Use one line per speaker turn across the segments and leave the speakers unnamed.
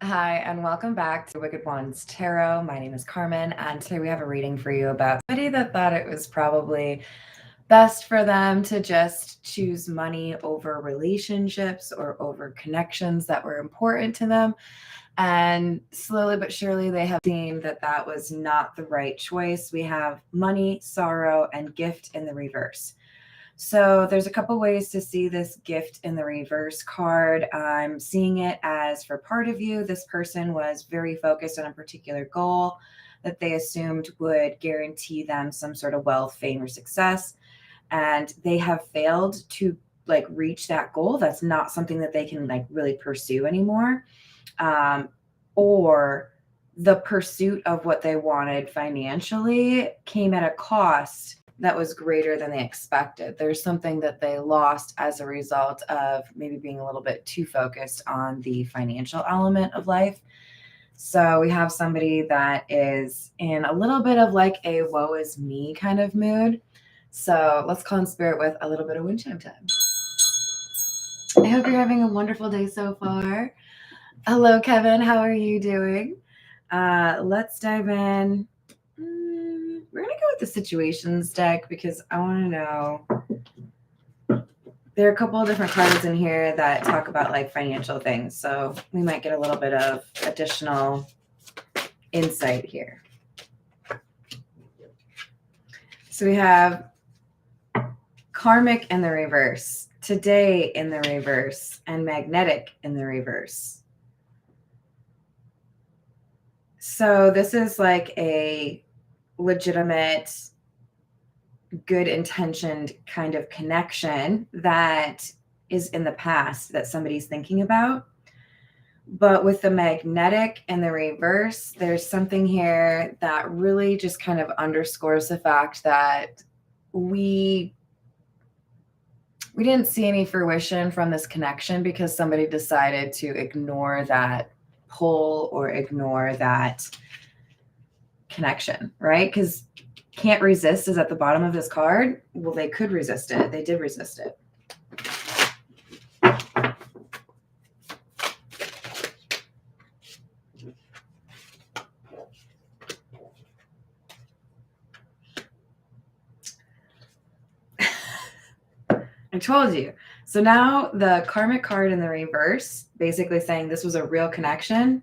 Hi, and welcome back to Wicked Ones Tarot. My name is Carmen, and today we have a reading for you about somebody that thought it was probably best for them to just choose money over relationships or over connections that were important to them. And slowly but surely, they have seen that that was not the right choice. We have money, sorrow, and gift in the reverse. So there's a couple ways to see this gift in the reverse card. I'm seeing it as for part of you, this person was very focused on a particular goal that they assumed would guarantee them some sort of wealth, fame, or success. And they have failed to reach that goal. That's not something that they can really pursue anymore. Or the pursuit of what they wanted financially came at a cost that was greater than they expected. There's something that they lost as a result of maybe being a little bit too focused on the financial element of life. So we have somebody that is in a little bit of like a woe is me kind of mood. So let's call in spirit with a little bit of wind chime time. I hope you're having a wonderful day so far. Hello, Kevin. How are you doing? Let's dive in. We're going to go with the situations deck because I want to know. There are a couple of different cards in here that talk about like financial things. So we might get a little bit of additional insight here. So we have karmic in the reverse, today in the reverse, and magnetic in the reverse. So this is like a legitimate, good intentioned kind of connection that is in the past that somebody's thinking about. But with the magnetic and the reverse, there's something here that really just kind of underscores the fact that we didn't see any fruition from this connection because somebody decided to ignore that pull or ignore that connection, right? Because can't resist is at the bottom of this card. Well, they could resist it. They did resist it. I told you. So now the karmic card in the reverse, basically saying this was a real connection,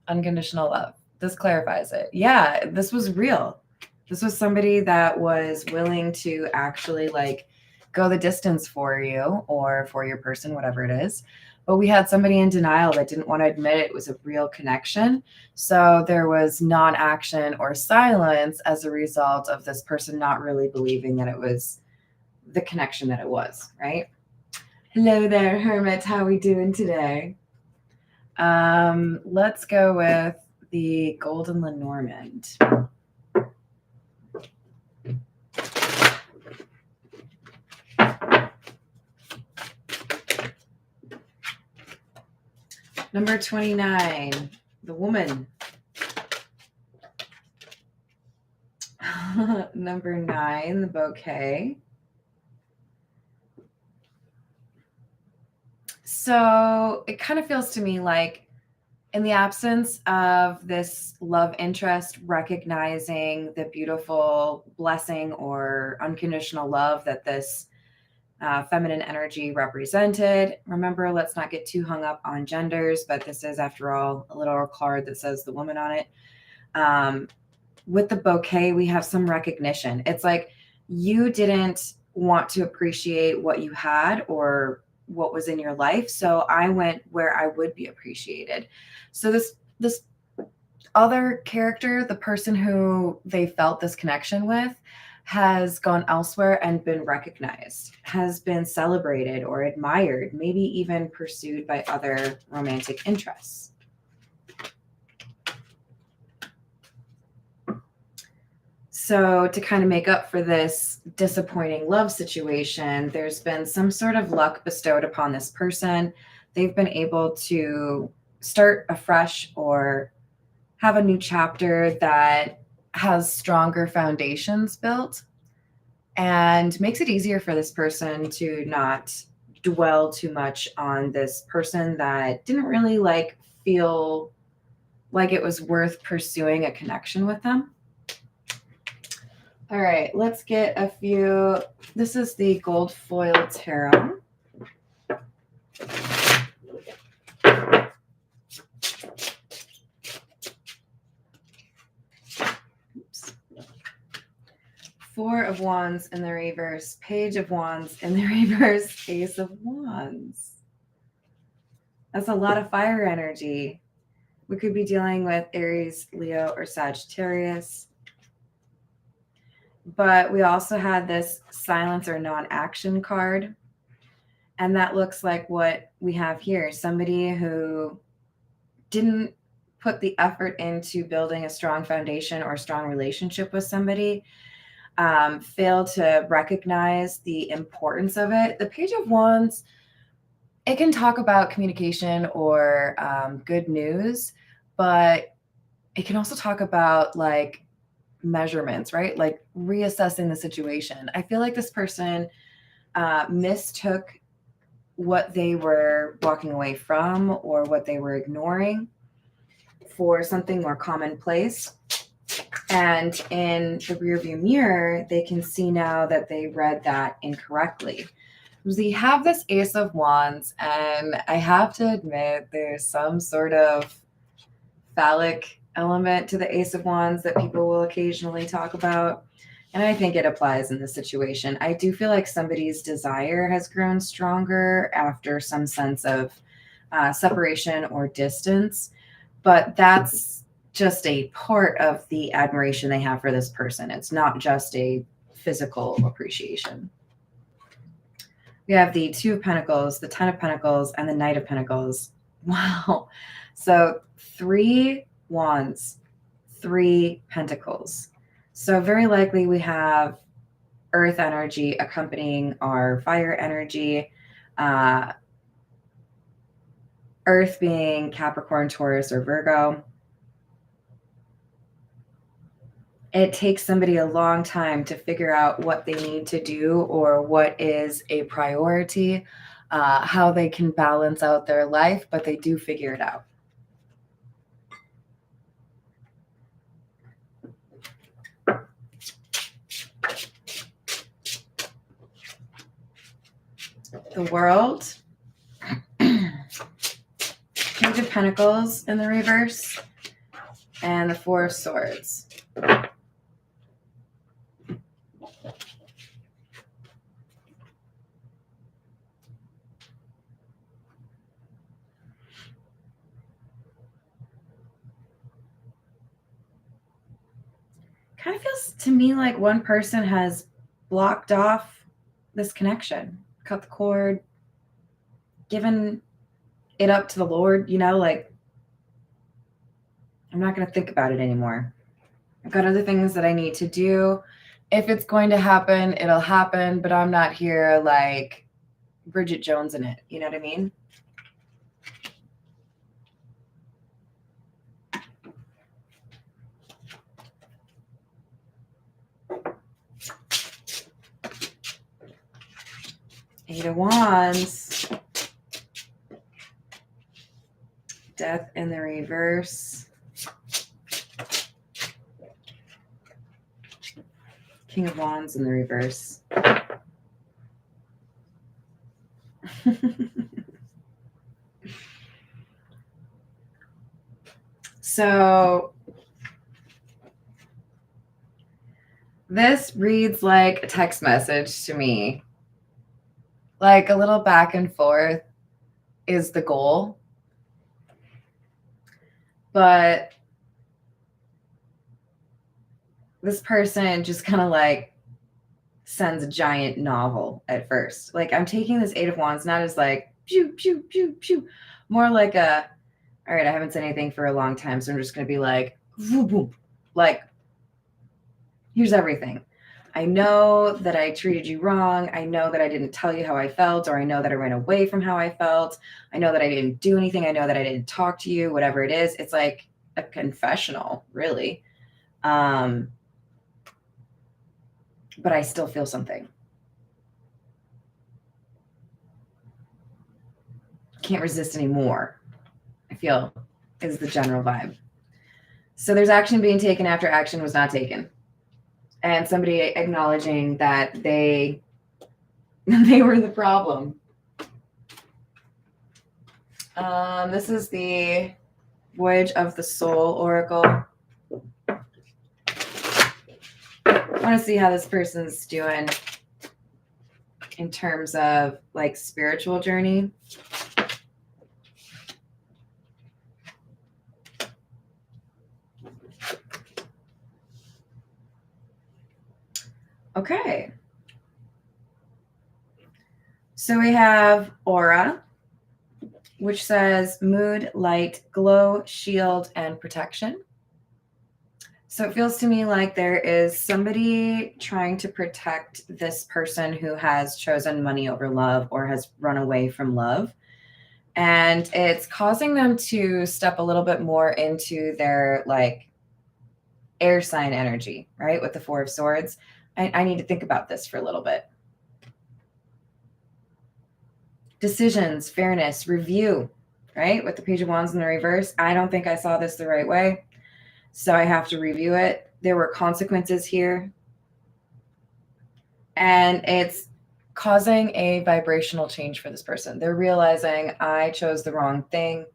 unconditional love. This clarifies it. Yeah, this was real. This was somebody that was willing to actually like go the distance for you or for your person, whatever it is. But we had somebody in denial that didn't want to admit it was a real connection. So there was non-action or silence as a result of this person not really believing that it was the connection that it was, right? Hello there, Hermit. How are we doing today? Let's go with the Golden Lenormand. Number 29, the woman. Number 9, the bouquet. So it kind of feels to me like in the absence of this love interest, recognizing the beautiful blessing or unconditional love that this feminine energy represented. Remember, let's not get too hung up on genders, but this is, after all, a little card that says the woman on it. With the bouquet, we have some recognition. It's like you didn't want to appreciate what you had or what was in your life. So I went where I would be appreciated. So this other character, the person who they felt this connection with, has gone elsewhere and been recognized, has been celebrated or admired, maybe even pursued by other romantic interests. So to kind of make up for this disappointing love situation, there's been some sort of luck bestowed upon this person. They've been able to start afresh or have a new chapter that has stronger foundations built and makes it easier for this person to not dwell too much on this person that didn't really feel like it was worth pursuing a connection with them. All right, let's get a few. This is the gold foil tarot. Oops. Four of Wands in the reverse, Page of Wands in the reverse, Ace of Wands. That's a lot of fire energy. We could be dealing with Aries, Leo, or Sagittarius. But we also had this silence or non-action card. And that looks like what we have here. Somebody who didn't put the effort into building a strong foundation or a strong relationship with somebody, failed to recognize the importance of it. The Page of Wands, it can talk about communication or good news, but it can also talk about like measurements, right? Like reassessing the situation. I feel like this person mistook what they were walking away from or what they were ignoring for something more commonplace. And in the rearview mirror, they can see now that they read that incorrectly. We have this Ace of Wands, and I have to admit there's some sort of phallic element to the Ace of Wands that people will occasionally talk about. And I think it applies in this situation. I do feel like somebody's desire has grown stronger after some sense of separation or distance, but that's just a part of the admiration they have for this person. It's not just a physical appreciation. We have the Two of Pentacles, the Ten of Pentacles, and the Knight of Pentacles. Wow. So 3 Wands, 3 Pentacles. So very likely we have earth energy accompanying our fire energy. Earth being Capricorn, Taurus, or Virgo. It takes somebody a long time to figure out what they need to do or what is a priority, how they can balance out their life, but they do figure it out. The World, Page of Pentacles in the reverse, and the Four of Swords. Kind of feels to me like one person has blocked off this connection, cut the cord, given it up to the Lord, you know, like, I'm not going to think about it anymore. I've got other things that I need to do. If it's going to happen, it'll happen, but I'm not here like Bridget Jones in it. You know what I mean? Eight of Wands. Death in the reverse. King of Wands in the reverse. So this reads like a text message to me. Like a little back and forth is the goal. But this person just kind of like sends a giant novel at first. Like I'm taking this Eight of Wands not as like pew, pew, pew, pew. More like a, all right, I haven't said anything for a long time, so I'm just going to be like, boom, boom. Like, here's everything. I know that I treated you wrong. I know that I didn't tell you how I felt, or I know that I ran away from how I felt. I know that I didn't do anything. I know that I didn't talk to you, whatever it is. It's like a confessional, really. But I still feel something. Can't resist anymore. I feel is the general vibe. So there's action being taken after action was not taken. And somebody acknowledging that they were the problem. This is the Voyage of the Soul Oracle. I want to see how this person's doing in terms of like spiritual journey. Okay. So we have Aura, which says mood, light, glow, shield, and protection. So it feels to me like there is somebody trying to protect this person who has chosen money over love or has run away from love. And it's causing them to step a little bit more into their like air sign energy, right? With the Four of Swords. I need to think about this for a little bit. Decisions, fairness, review, right? With the Page of Wands in the reverse. I don't think I saw this the right way, so I have to review it. There were consequences here. And it's causing a vibrational change for this person. They're realizing I chose the wrong thing.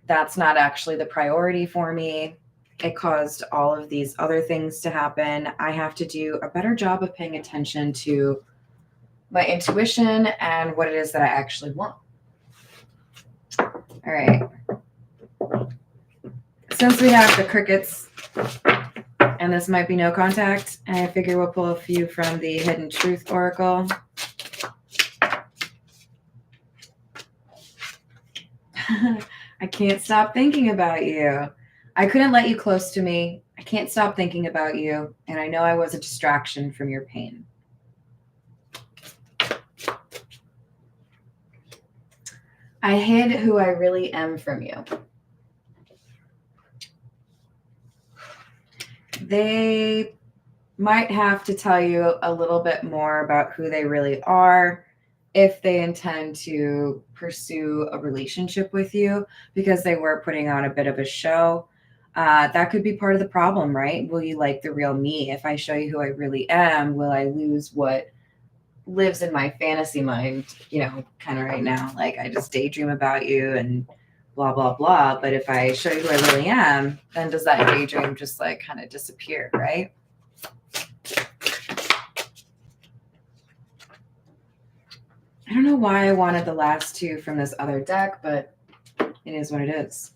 That's not actually the priority for me. It caused all of these other things to happen. I have to do a better job of paying attention to my intuition and what it is that I actually want. All right. Since we have the crickets, and this might be no contact, I figure we'll pull a few from the Hidden Truth Oracle. I can't stop thinking about you. I couldn't let you close to me. I can't stop thinking about you. And I know I was a distraction from your pain. I hid who I really am from you. They might have to tell you a little bit more about who they really are if they intend to pursue a relationship with you, because they were putting on a bit of a show. That could be part of the problem, right? Will you like the real me? If I show you who I really am, will I lose what lives in my fantasy mind, you know, kind of right now? Like I just daydream about you and blah, blah, blah. But if I show you who I really am, then does that daydream just like kind of disappear, right? I don't know why I wanted the last two from this other deck, but it is what it is.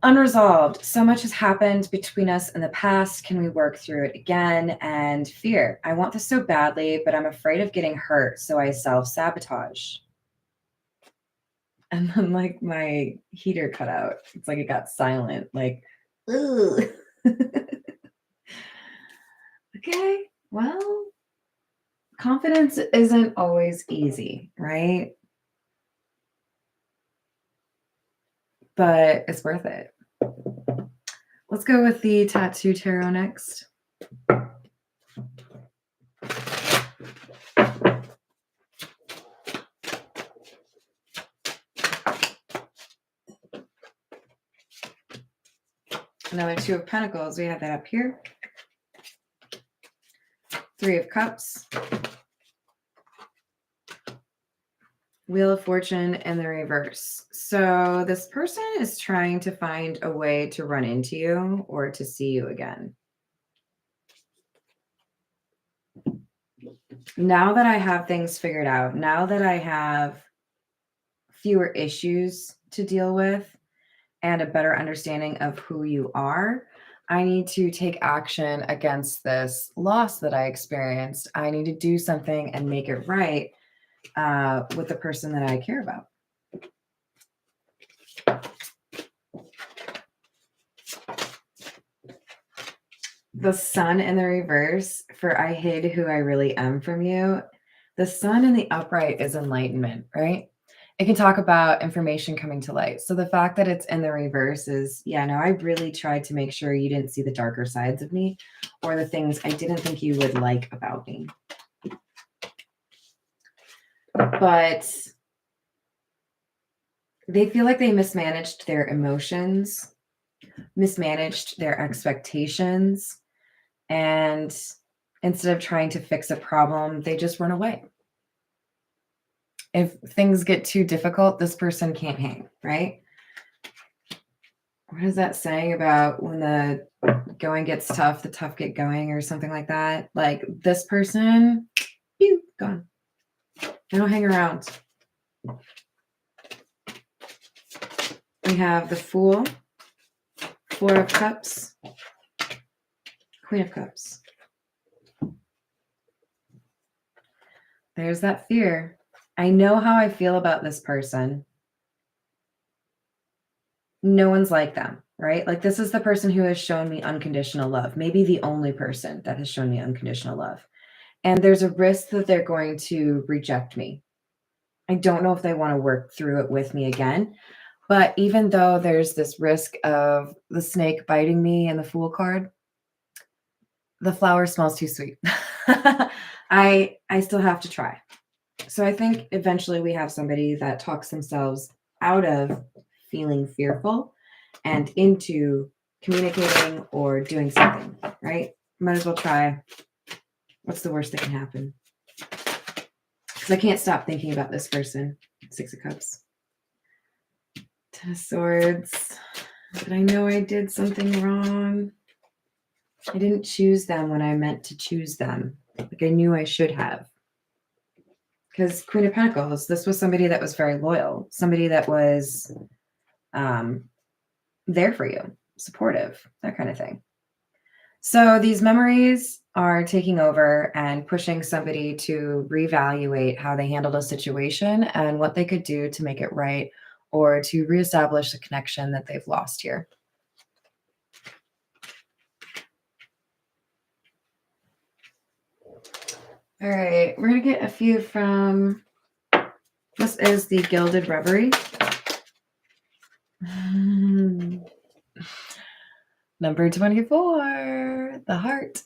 Unresolved. So much has happened between us in the past. Can we work through it again? And fear. I want this so badly, but I'm afraid of getting hurt, so I self-sabotage. And then like my heater cut out. It's like it got silent. Like, ooh. Okay, well, confidence isn't always easy, right? But it's worth it. Let's go with the Tattoo Tarot next. Another Two of Pentacles. We have that up here. Three of Cups. Wheel of Fortune in the reverse. So this person is trying to find a way to run into you or to see you again. Now that I have things figured out, now that I have fewer issues to deal with and a better understanding of who you are, I need to take action against this loss that I experienced. I need to do something and make it right with the person that I care about. The Sun in the reverse for I hid who I really am from you. The Sun in the upright is enlightenment, right? It can talk about information coming to light. So the fact that it's in the reverse is, yeah, no, I really tried to make sure you didn't see the darker sides of me or the things I didn't think you would like about me. But They feel like they mismanaged their emotions, mismanaged their expectations, and instead of trying to fix a problem, they just run away. If things get too difficult, this person can't hang, right? What is that saying about when the going gets tough, the tough get going, or something like that? Like this person, pew, gone. They don't hang around. We have the Fool, Four of Cups, Queen of Cups. There's that fear. I know how I feel about this person. No one's like them, right? Like this is the person who has shown me unconditional love, maybe the only person that has shown me unconditional love. And there's a risk that they're going to reject me. I don't know if they want to work through it with me again. But even though there's this risk of the snake biting me and the Fool card, the flower smells too sweet. I still have to try. So I think eventually we have somebody that talks themselves out of feeling fearful and into communicating or doing something, right? Might as well try. What's the worst that can happen? Because I can't stop thinking about this person. Six of Cups. Ten of Swords. But I know I did something wrong. I didn't choose them when I meant to choose them. Like I knew I should have. Because Queen of Pentacles, this was somebody that was very loyal. Somebody that was there for you, supportive, that kind of thing. So these memories are taking over and pushing somebody to reevaluate how they handled a situation and what they could do to make it right or to reestablish the connection that they've lost here. All right, we're going to get a few from, this is the Gilded Reverie. Number 24, the Heart.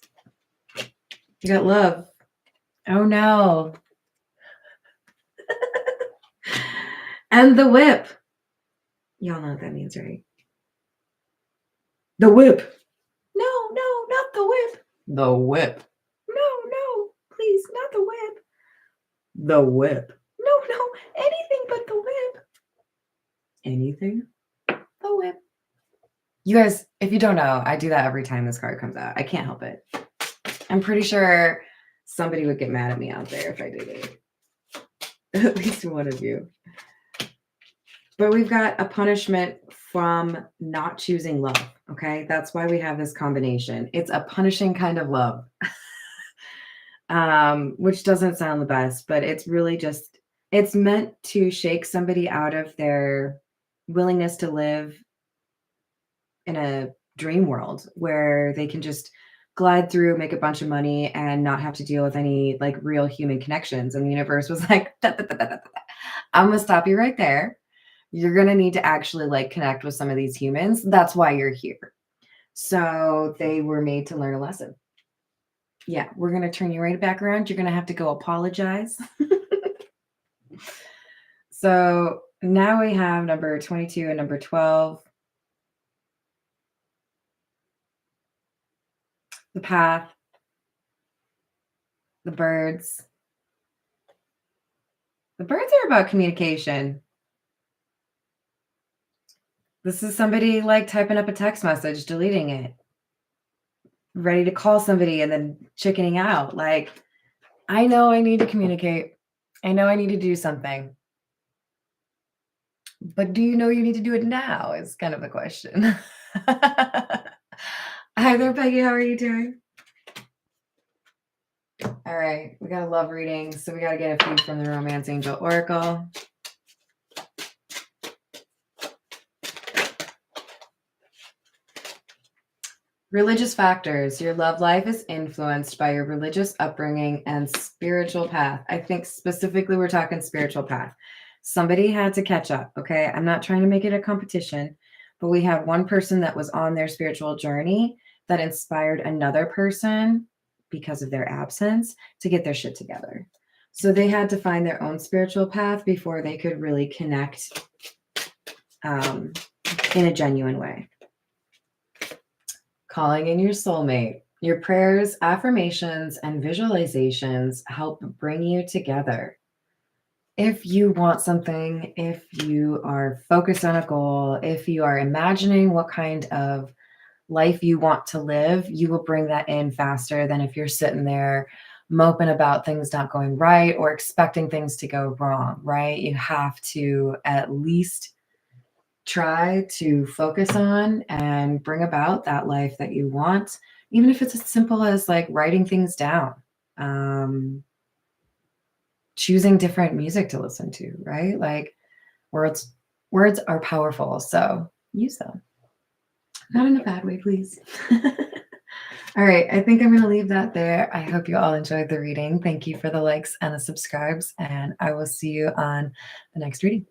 You got love. Oh no. And the Whip. Y'all know what that means, right? The Whip. No, not the Whip. The Whip. No, please, not the Whip. The Whip. No, anything but the Whip. Anything? The Whip. You guys, if you don't know, I do that every time this card comes out. I can't help it. I'm pretty sure somebody would get mad at me out there if I did it. At least one of you. But we've got a punishment from not choosing love, okay? That's why we have this combination. It's a punishing kind of love, which doesn't sound the best, but it's really just, it's meant to shake somebody out of their willingness to live in a dream world where they can just glide through, make a bunch of money, and not have to deal with any like real human connections. And the universe was like, I'm gonna stop you right there. You're gonna need to actually like connect with some of these humans. That's why you're here. So they were made to learn a lesson. Yeah, we're gonna turn you right back around. You're gonna have to go apologize. So now we have number 22 and number 12. The Path, the Birds. The birds are about communication. This is somebody like typing up a text message, deleting it, ready to call somebody and then chickening out. Like, I know I need to communicate. I know I need to do something. But do you know you need to do it now is kind of the question. Hi there, Peggy. How are you doing? All right. We got a love reading. So we got to get a few from the Romance Angel Oracle. Religious factors. Your love life is influenced by your religious upbringing and spiritual path. I think specifically we're talking spiritual path. Somebody had to catch up, okay? I'm not trying to make it a competition, but we had one person that was on their spiritual journey that inspired another person because of their absence to get their shit together. So they had to find their own spiritual path before they could really connect in a genuine way. Calling in your soulmate. Your prayers, affirmations, and visualizations help bring you together. If you want something, if you are focused on a goal, if you are imagining what kind of life you want to live, you will bring that in faster than if you're sitting there moping about things not going right or expecting things to go wrong, right? You have to at least try to focus on and bring about that life that you want, even if it's as simple as like writing things down, um, choosing different music to listen to, right? Like words, words are powerful, so use them. Not in a bad way, please. All right, I think I'm going to leave that there. I hope you all enjoyed the reading. Thank you for the likes and the subscribes, and I will see you on the next reading.